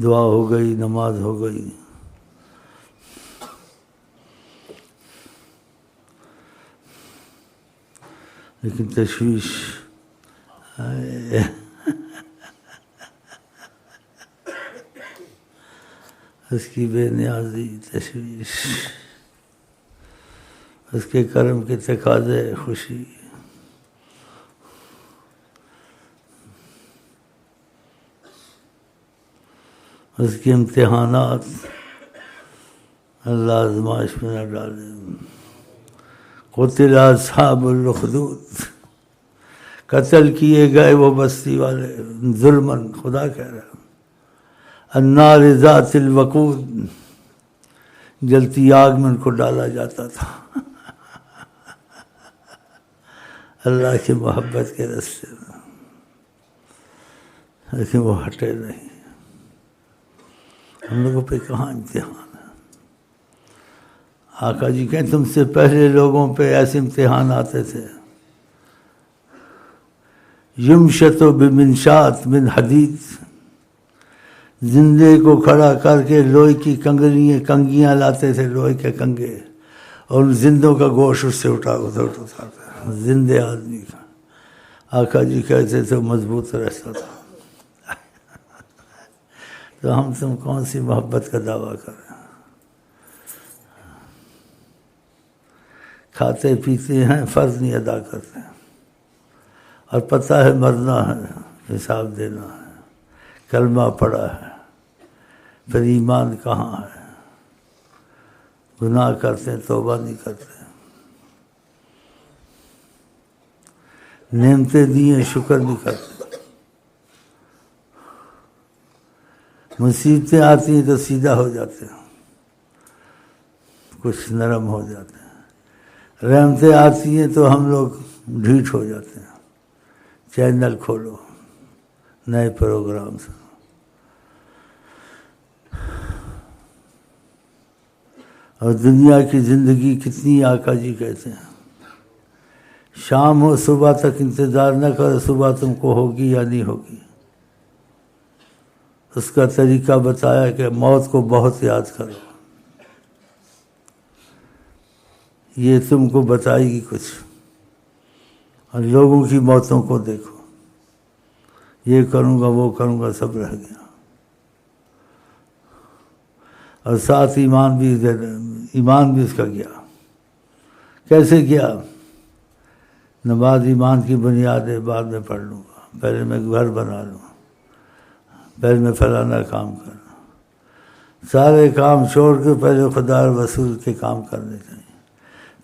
دعا ہو گئی، نماز ہو گئی، لیکن تشویش اس کی بے نیازی، تشویش، اس کے کرم کے تقاضے، خوشی، اس کے امتحانات، اللہ آزمائش میں نہ ڈالے۔ قتل اصحاب الاخدود، قتل کیے گئے وہ بستی والے ظلماً، خدا کہہ رہا ہے النار ذات الوقود، جلتی آگ میں ان کو ڈالا جاتا تھا اللہ کی محبت کے راستے میں، لیکن وہ ہٹے نہیں۔ ہم لوگوں پہ کہاں امتحان ہے؟ آقا جی کہیں تم سے پہلے لوگوں پہ ایسے امتحان آتے تھے، یمشط بمنشات من حدید، زندے کو کھڑا کر کے لوہے کی کنگیاں لاتے تھے، لوہے کے کنگے، اور ان زندوں کا گوشت اس سے اٹھاتے، زندے آدمی کا۔ آقا جی کہتے تھے مضبوط رہتا تھا۔ تو ہم تم کون سی محبت کا دعویٰ کریں؟ کھاتے پیتے ہیں، فرض نہیں ادا کرتے، اور پتہ ہے مرنا ہے، حساب دینا ہے، کلمہ پڑا ہے، پھر ایمان کہاں ہے؟ گناہ کرتے ہیں، توبہ نہیں کرتے، نعمتیں دی ہیں، شکر نہیں کرتے، مصیبتیں آتی ہیں تو سیدھا ہو جاتے ہیں، کچھ نرم ہو جاتے ہیں، رحمتیں آتی ہیں تو ہم لوگ ڈھیٹ ہو جاتے ہیں۔ چینل کھولو نئے پروگرام سے، اور دنیا کی زندگی کتنی، آقا جی کہتے ہیں شام ہو صبح تک انتظار نہ کرو، صبح تم کو ہوگی یا نہیں ہوگی۔ اس کا طریقہ بتایا کہ موت کو بہت یاد کرو، یہ تم کو بتائے گی کچھ، اور لوگوں کی موتوں کو دیکھو، یہ کروں گا وہ کروں گا، سب رہ گیا، اور ساتھ ایمان بھی اس کا گیا۔ کیسے گیا؟ نماز ایمان کی بنیاد ہے، بعد میں پڑھ لوں گا، پہلے میں گھر بنا لوں، پہلے میں فلانا کام کرنا، سارے کام چھوڑ کے پہلے خدا اور رسول کے کام کرنے چاہیے،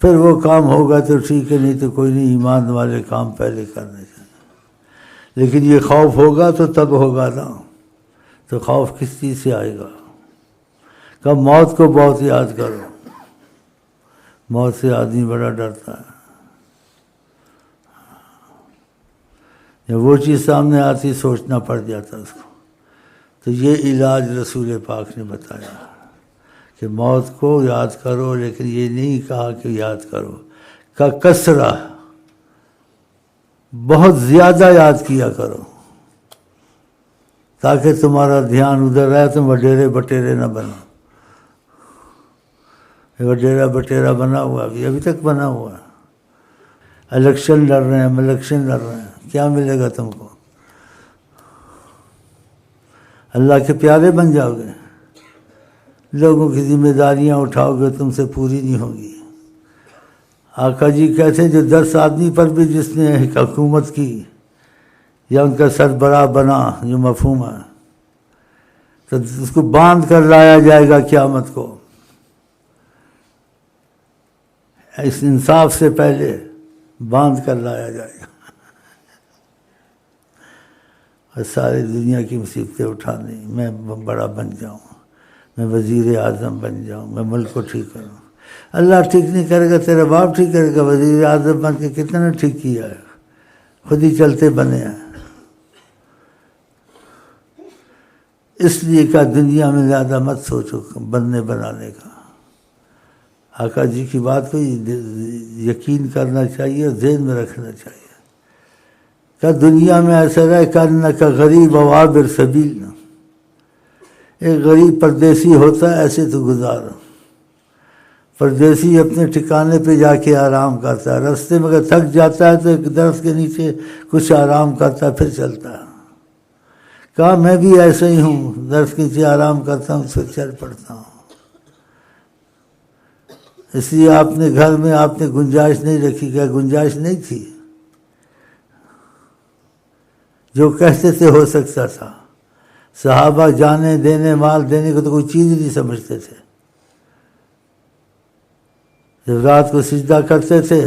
پھر وہ کام ہوگا تو ٹھیک ہے، نہیں تو کوئی نہیں، ایمان والے کام پہلے کرنے چاہیے۔ لیکن یہ خوف ہوگا تو تب ہوگا نا، تو خوف کس چیز سے آئے گا؟ کب موت کو بہت یاد کرو، موت سے آدمی بڑا ڈرتا ہے، جب وہ چیز سامنے آتی سوچنا پڑ جاتا اس کو۔ تو یہ علاج رسول پاک نے بتایا کہ موت کو یاد کرو، لیکن یہ نہیں کہا کہ یاد کرو کا کثرہ، بہت زیادہ یاد کیا کرو، تاکہ تمہارا دھیان ادھر رہے، تم وڈیرے بٹیرے نہ بنو۔ وڈیرا بٹیرا بنا ہوا، ابھی تک بنا ہوا ہے، الیکشن لڑ رہے ہیں، الیکشن لڑ رہے ہیں، کیا ملے گا تم کو؟ اللہ کے پیارے بن جاؤ گے، لوگوں کی ذمہ داریاں اٹھاؤ گے، تم سے پوری نہیں ہوگی۔ آقا جی کہتے ہیں جو 10 آدمی پر بھی جس نے حکومت کی یا ان کا سربراہ بنا، جو مفہوم ہے، تو اس کو باندھ کر لایا جائے گا قیامت کو، اس انصاف سے پہلے باندھ کر لایا جائے گا، اور ساری دنیا کی مصیبتیں اٹھانی، میں بڑا بن جاؤں، میں وزیر اعظم بن جاؤں، میں ملک کو ٹھیک کروں۔ اللہ ٹھیک نہیں کرے گا، تیرا باپ ٹھیک کرے گا؟ وزیر اعظم بن کے کتنے نے ٹھیک کیا ہے، خود ہی چلتے بنے ہیں۔ اس لیے کہ دنیا میں زیادہ مت سوچو بننے بنانے کا، آقا جی کی بات کو یقین کرنا چاہیے اور ذہن میں رکھنا چاہیے کہ دنیا میں ایسا رہے کہ انک غریب و عابر سبیل، ایک غریب پردیسی ہوتا ہے ایسے تو گزار. پردیسی اپنے ٹھکانے پہ جا کے آرام کرتا ہے، راستے میں اگر تھک جاتا ہے تو ایک درخت کے نیچے کچھ آرام کرتا ہے پھر چلتا ہے. کہا میں بھی ایسے ہی ہوں، درخت کے نیچے آرام کرتا ہوں پھر چل پڑتا ہوں. اس لیے آپ نے گھر میں آپ نے گنجائش نہیں رکھی. کیا گنجائش نہیں تھی؟ جو کہتے تھے ہو سکتا تھا. صحابہ جانے دینے مال دینے کو تو کوئی چیز نہیں سمجھتے تھے. جب رات کو سجدہ کرتے تھے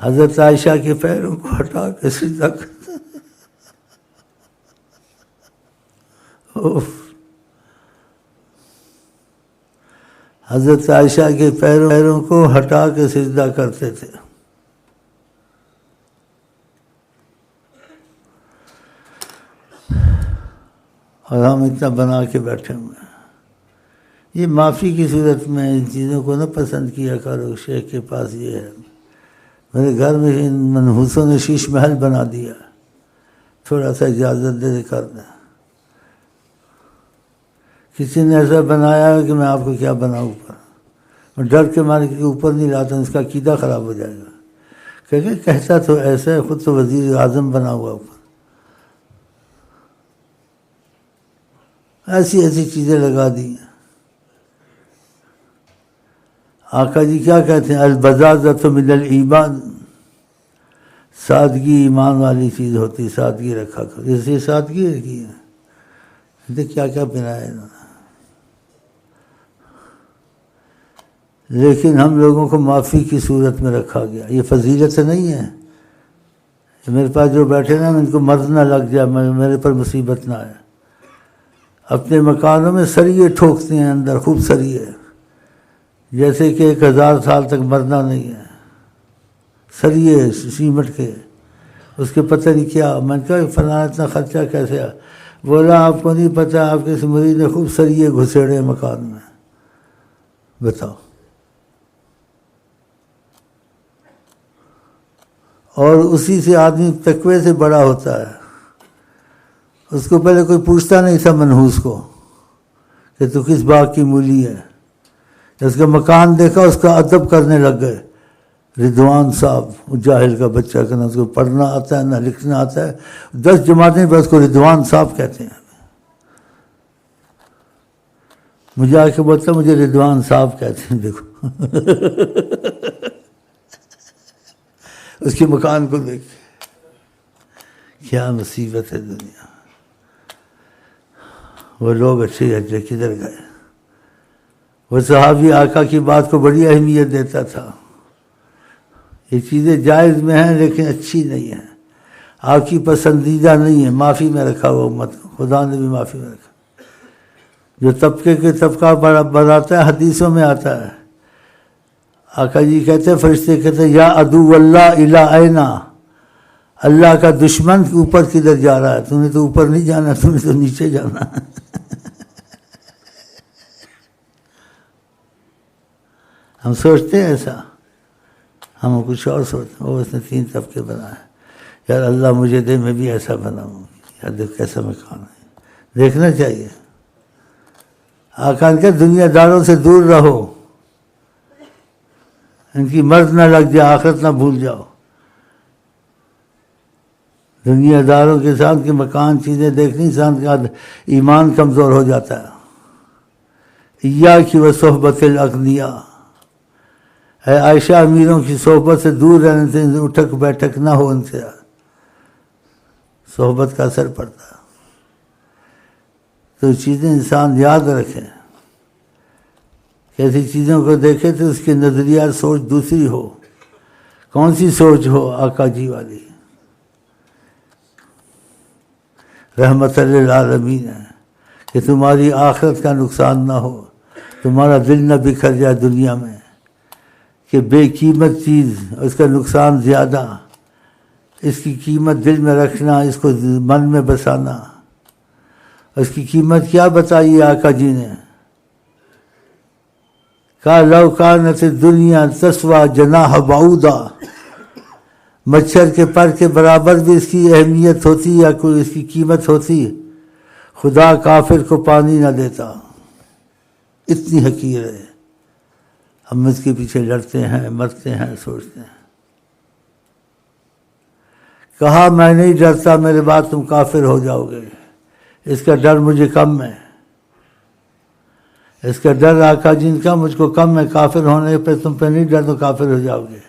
حضرت عائشہ کے پیروں کو ہٹا کے سجدہ کرتے. حضرت عائشہ کے پیروں کو ہٹا کے سجدہ کرتے تھے. اور ہم اتنا بنا کے بیٹھے ہوئے ہیں. یہ معافی کی صورت میں ان چیزوں کو نہ پسند کیا کرو. شیخ کے پاس یہ ہے، میرے گھر میں ان منحوسوں نے شیش محل بنا دیا، تھوڑا سا اجازت دے کر دیں. کسی نے ایسا بنایا ہے کہ میں آپ کو کیا بناؤں اوپر، میں ڈر کے مارے کے اوپر نہیں لاتا، اس کا عقیدہ خراب ہو جائے گا. کہتا تو ایسا ہے، خود تو وزیر اعظم بنا ہوا اوپر. ایسی چیزیں لگا دی ہیں. آقا جی کیا کہتے ہیں؟ البذاذۃ من الایمان، سادگی ایمان والی چیز ہوتی. سادگی رکھا کرو. جیسے سادگی رکھی ہے، کیا کیا پہنایا انہوں نے. لیکن ہم لوگوں کو معافی کی صورت میں رکھا گیا. یہ فضیلت نہیں ہے. میرے پاس جو بیٹھے نا ان کو مرض نہ لگ جائے، میرے پر مصیبت نہ آئے. اپنے مکانوں میں سریے ٹھوکتے ہیں اندر، خوب سریے، جیسے کہ 1000 سال تک مرنا نہیں ہے. سریے سیمٹ کے، اس کے پتہ نہیں کیا. میں نے کہا فلانا اتنا خرچہ کیسے آ؟ بولا آپ کو نہیں پتہ، آپ کے مریض نے خوب سریے گھسیڑے مکان میں. بتاؤ. اور اسی سے آدمی تقوی سے بڑا ہوتا ہے. اس کو پہلے کوئی پوچھتا نہیں تھا منحوس کو کہ تو کس باغ کی مولی ہے. اس کا مکان دیکھا اس کا ادب کرنے لگ گئے. رضوان صاحب، جاہل کا بچہ کا، نہ اس کو پڑھنا آتا ہے نہ لکھنا آتا ہے. 10 جماعتیں بس کو رضوان صاحب کہتے ہیں. مجھے آ کے بولتا مجھے رضوان صاحب کہتے ہیں. دیکھو اس کے مکان کو دیکھ، کیا مصیبت ہے دنیا. وہ لوگ اچھے اجرے کدھر گئے. وہ صحابی آقا کی بات کو بڑی اہمیت دیتا تھا. یہ چیزیں جائز میں ہیں لیکن اچھی نہیں ہیں، آپ کی پسندیدہ نہیں ہے. معافی میں رکھا وہ امت کو، خدا نے بھی معافی میں رکھا. جو طبقے کے طبقہ بناتا ہے حدیثوں میں آتا ہے. آقا جی کہتے ہیں، فرشتے کہتے ہیں یا عدو اللہ الی اینا، اللہ کا دشمن کے اوپر کدھر جا رہا ہے؟ تو نے تو اوپر نہیں جانا، تو نے تو نیچے جانا. ہم سوچتے ہیں ایسا، ہم کچھ اور سوچتے ہیں. وہ اس نے 3 طبقے بنائے. یار اللہ مجھے دے میں بھی ایسا بناؤں. یار دیکھ کیسا مکان ہے، دیکھنا چاہیے. آقا نے کہا دنیا داروں سے دور رہو، ان کی مرض نہ لگ جائے، آخرت نہ بھول جاؤ. دنیا داروں کے ساتھ کے مکان چیزیں دیکھنی، انسان کا ایمان کمزور ہو جاتا ہے. ایاک و صحبت الاغنیاء، اے عائشہ امیروں کی صحبت سے دور رہنے سے اٹھک بیٹھک نہ ہو. ان سے صحبت کا اثر پڑتا ہے. تو چیزیں انسان یاد رکھے، ایسی چیزوں کو دیکھے تو اس کی نظریات سوچ دوسری ہو. کون سی سوچ ہو؟ آقا جی والی. رحمت للعالمین ہے کہ تمہاری آخرت کا نقصان نہ ہو، تمہارا دل نہ بکھر جائے دنیا میں، کہ بے قیمت چیز اس کا نقصان زیادہ. اس کی قیمت دل میں رکھنا، اس کو من میں بسانا. اس کی قیمت کیا بتائی آقا جی نے؟ کہا لو کانت الدنیا تسوی جناح بعوضہ، مچھر کے پر کے برابر بھی اس کی اہمیت ہوتی یا کوئی اس کی قیمت ہوتی، خدا کافر کو پانی نہ دیتا، اتنی حقیر ہے۔ ہم اس کے پیچھے لڑتے ہیں، مرتے ہیں، سوچتے ہیں۔ کہا میں نہیں ڈرتا میرے بعد تم کافر ہو جاؤ گے، اس کا ڈر مجھے کم ہے، اس کا ڈر آقا جن کا مجھ کو کم ہے، کافر ہونے پہ تم پہ نہیں ڈر تو کافر ہو جاؤ گے۔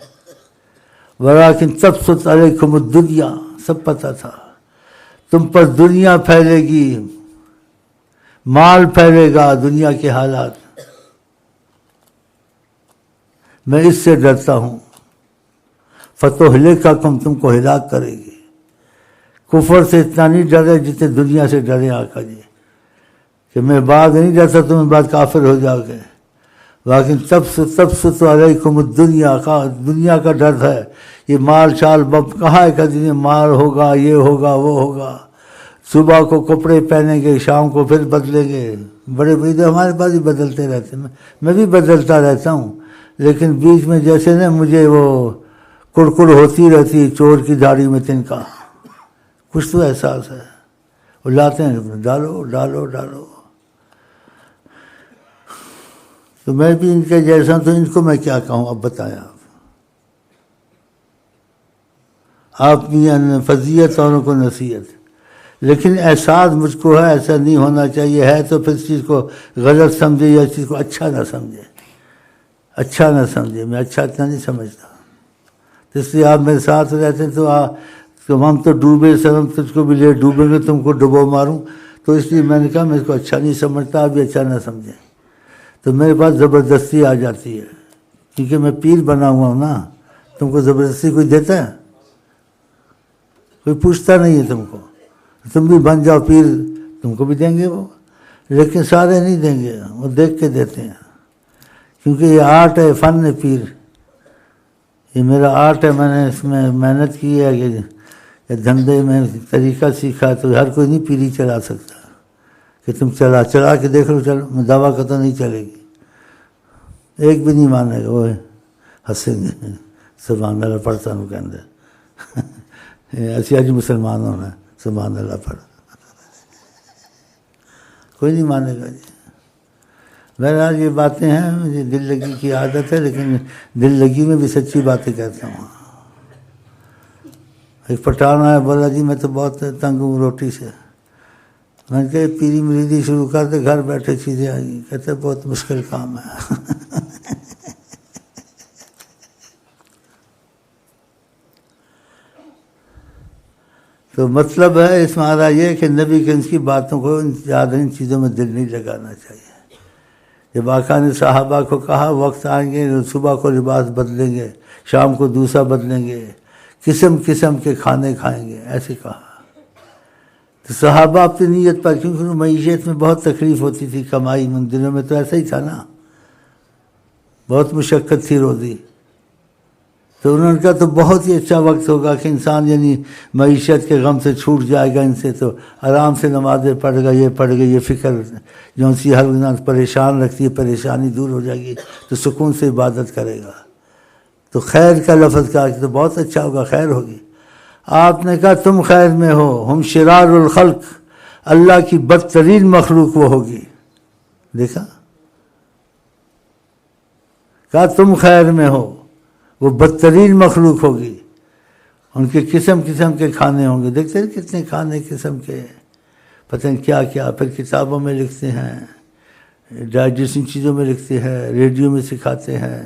ولیکن تبسط علیکم الدنیا، سب پتہ تھا تم پر دنیا پھیلے گی، مال پھیلے گا، دنیا کے حالات، میں اس سے ڈرتا ہوں۔ فتہلککم، تم کو ہلاک کرے گی۔ کفر سے اتنا نہیں ڈرے جتنے دنیا سے ڈرے آقا جی، کہ میں بعد نہیں ڈرتا تم بعد کافر ہو جاؤ گے، لیکن تبسط علیکم الدنیا، دنیا کا ڈر ہے۔ یہ مال شال کہاں ہے کہ مال ہوگا، یہ ہوگا، وہ ہوگا، صبح کو کپڑے پہنیں گے، شام کو پھر بدلیں گے، بڑے بڑے ہمارے پاس ہی بدلتے رہتے ہیں، میں بھی بدلتا رہتا ہوں، لیکن بیچ میں جیسے نا مجھے وہ کڑکڑ ہوتی رہتی ہے چور کی داڑھی میں تنکا، کچھ تو احساس ہے، وہ لاتے ہیں ڈالو ڈالو ڈالو۔ تو میں بھی ان کے جیسا، تو ان کو میں کیا کہوں، اب بتائیں آپ بھی فضیت اوروں کو نصیحت، لیکن احساس مجھ کو ہے ایسا نہیں ہونا چاہیے، ہے تو پھر اس چیز کو غلط سمجھے یا اس چیز کو اچھا نہ سمجھے، اچھا نہ سمجھے، میں اچھا اتنا نہیں سمجھتا، تو اس لیے آپ میرے ساتھ رہتے ہیں تو ہم تو ڈوبے سر، ہم تجھ کو بھی لے ڈوبیں گے، تم کو ڈبو ماروں، تو اس لیے میں نے کہا میں اس کو اچھا نہیں سمجھتا، ابھی اچھا نہ سمجھیں، تو میرے پاس زبردستی آ جاتی ہے، کیونکہ میں پیر بنا ہوا ہوں نا، تم کو زبردستی کوئی دیتا ہے؟ کوئی پوچھتا نہیں ہے تم کو، تم بھی بن جاؤ پیر، تم کو بھی دیں گے وہ، لیکن سارے نہیں دیں گے، وہ دیکھ کے دیتے ہیں، کیونکہ یہ آرٹ ہے، فن ہے پیر، یہ میرا آرٹ ہے، میں نے اس میں محنت کی ہے، کہ دھندے میں طریقہ سیکھا، تو ہر کوئی نہیں پیری چلا سکتا، کہ تم چلا کے دیکھ لو، چلو، میں دعویٰ کرتا نہیں چلے گی، ایک بھی نہیں مانے گا، وہ ہنسیں گے، سبحان اللہ پڑھتا ہوں کے اندر ایسی آج مسلمان ہونا ہے، سبحان اللہ پڑھ، کوئی نہیں مانے گا جی۔ بہرحال یہ باتیں ہیں، مجھے دل لگی کی عادت ہے، لیکن دل لگی میں بھی سچی باتیں کہتا ہوں۔ ایک پٹھان آیا، بولا جی میں تو بہت تنگ ہوں روٹی سے، میں نے کہا پیری مریدی شروع کر دے، گھر بیٹھے چیزیں آئیں، کہتے بہت مشکل کام ہے تو مطلب ہے اس معنی یہ کہ نبی کے ان کی باتوں کو زیادہ ان چیزوں میں دل نہیں لگانا چاہیے۔ جب آقا نے صحابہ کو کہا وقت آئیں گے صبح کو لباس بدلیں گے، شام کو دوسرا بدلیں گے، قسم قسم کے کھانے کھائیں گے، ایسے کہا، تو صحابہ اپنی نیت پر، کیونکہ معیشت میں بہت تکلیف ہوتی تھی، کمائی ان دنوں میں تو ایسا ہی تھا نا، بہت مشقت تھی روزی، تو انہوں نے کہا تو بہت ہی اچھا وقت ہوگا کہ انسان یعنی معیشت کے غم سے چھوٹ جائے گا، ان سے تو آرام سے نمازیں پڑھے گا، یہ پڑھے گا، یہ فکر جو سی ہر انسان پریشان رکھتی ہے، پریشانی دور ہو جائے گی، تو سکون سے عبادت کرے گا، تو خیر کا لفظ کہا کہ تو بہت اچھا ہوگا، خیر ہوگی۔ آپ نے کہا تم خیر میں ہو، ہم شرار الخلق، اللہ کی بدترین مخلوق وہ ہوگی، دیکھا، کہا تم خیر میں ہو، وہ بدترین مخلوق ہوگی، ان کے قسم قسم کے کھانے ہوں گے، دیکھتے ہیں کتنے کھانے قسم کے، پتہ نہیں کیا کیا، پھر کتابوں میں لکھتے ہیں، ڈائجسٹنگ چیزوں میں لکھتے ہیں، ریڈیو میں سکھاتے ہیں،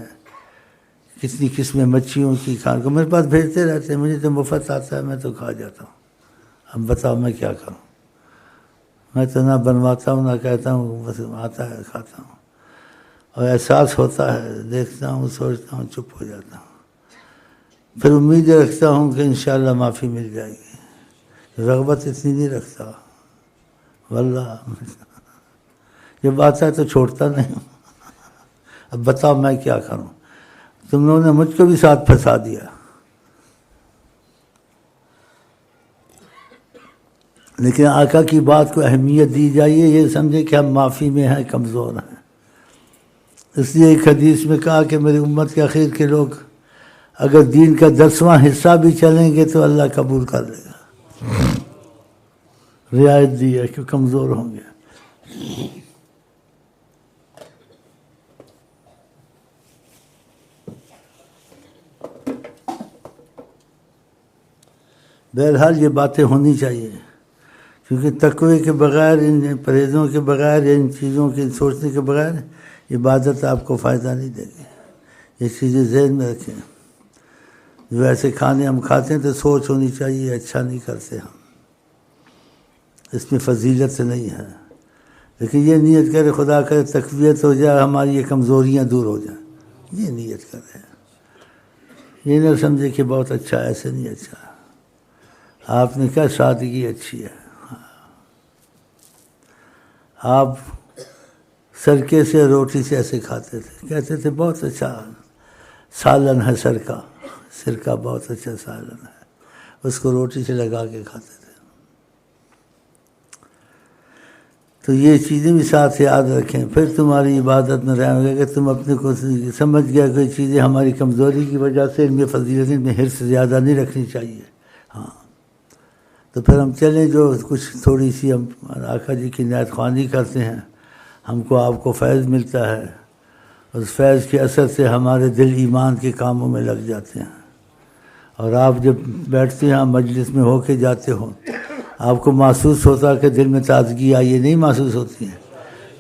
کتنی قسمیں مچھیوں کی کھانے کو میرے پاس بھیجتے رہتے ہیں، مجھے تو مفت آتا ہے، میں تو کھا جاتا ہوں، اب بتاؤ میں کیا کروں، میں تو نہ بنواتا ہوں نہ کہتا ہوں، بس آتا ہے کھاتا ہوں، اور احساس ہوتا ہے، دیکھتا ہوں، سوچتا ہوں، چپ ہو جاتا ہوں، پھر امید رکھتا ہوں کہ انشاءاللہ معافی مل جائے گی، رغبت اتنی نہیں رکھتا، واللہ جب آتا ہے تو چھوڑتا نہیں ہوں۔ اب بتاؤ میں کیا کروں، تم لوگوں نے مجھ کو بھی ساتھ پھنسا دیا، لیکن آقا کی بات کو اہمیت دی جائیے، یہ سمجھے کہ ہم معافی میں ہیں، کمزور ہیں، اس لیے ایک حدیث میں کہا کہ میری امت کے اخیر کے لوگ اگر دین کا 10واں حصہ بھی چلیں گے تو اللہ قبول کر لے گا، رعایت دی ہے کہ کمزور ہوں گے. بہرحال یہ باتیں ہونی چاہیے، کیونکہ تقوی کے بغیر، ان پرہیزوں کے بغیر، ان چیزوں کی سوچنے کے بغیر عبادت آپ کو فائدہ نہیں دے گی. یہ چیزیں ذہن میں رکھیں. جو ایسے کھانے ہم کھاتے ہیں تو سوچ ہونی چاہیے اچھا نہیں کرتے ہم، اس میں فضیلت سے نہیں ہے. لیکن یہ نیت کرے خدا کرے تقویت ہو جائے، ہماری یہ کمزوریاں دور ہو جائیں، یہ نیت کرے. یہ نہ سمجھے کہ بہت اچھا، ایسے نہیں اچھا. آپ نے کیا سادگی اچھی ہے. آپ سرکے سے روٹی سے ایسے کھاتے تھے، کہتے تھے بہت اچھا سالن ہے سرکہ بہت اچھا سالن ہے، اس کو روٹی سے لگا کے کھاتے تھے. تو یہ چیزیں بھی ساتھ یاد رکھیں، پھر تمہاری عبادت میں رہیں گے کہ تم اپنے کو سمجھ گیا کوئی چیزیں ہماری کمزوری کی وجہ سے ان میں فضیلت، ان میں حرص زیادہ نہیں رکھنی چاہیے. ہاں تو پھر ہم چلیں، جو کچھ تھوڑی سی ہم آقا جی کی عنایت خوانی کرتے ہیں، ہم کو آپ کو فیض ملتا ہے، اس فیض کے اثر سے ہمارے دل ایمان کے کاموں میں لگ جاتے ہیں. اور آپ جب بیٹھتے ہیں مجلس میں ہو کے جاتے ہو، آپ کو محسوس ہوتا کہ دل میں تازگی آئی ہے؟ نہیں محسوس ہوتی ہے.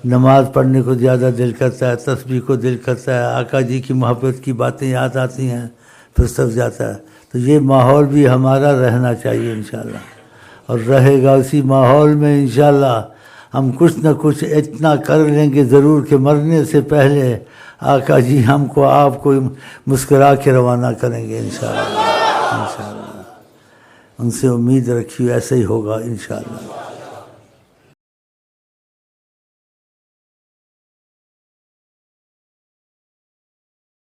نماز پڑھنے کو زیادہ دل کرتا ہے، تسبیح کو دل کرتا ہے، آقا جی کی محبت کی باتیں یاد آتی ہیں، پھر سب جاتا ہے. تو یہ ماحول بھی ہمارا رہنا چاہیے انشاءاللہ، اور رہے گا. اسی ماحول میں انشاءاللہ ہم کچھ نہ کچھ اتنا کر لیں گے ضرور کہ مرنے سے پہلے آقا جی ہم کو، آپ کو مسکرا کے روانہ کریں گے انشاءاللہ. ان سے امید رکھیے ایسے ہی ہوگا انشاءاللہ.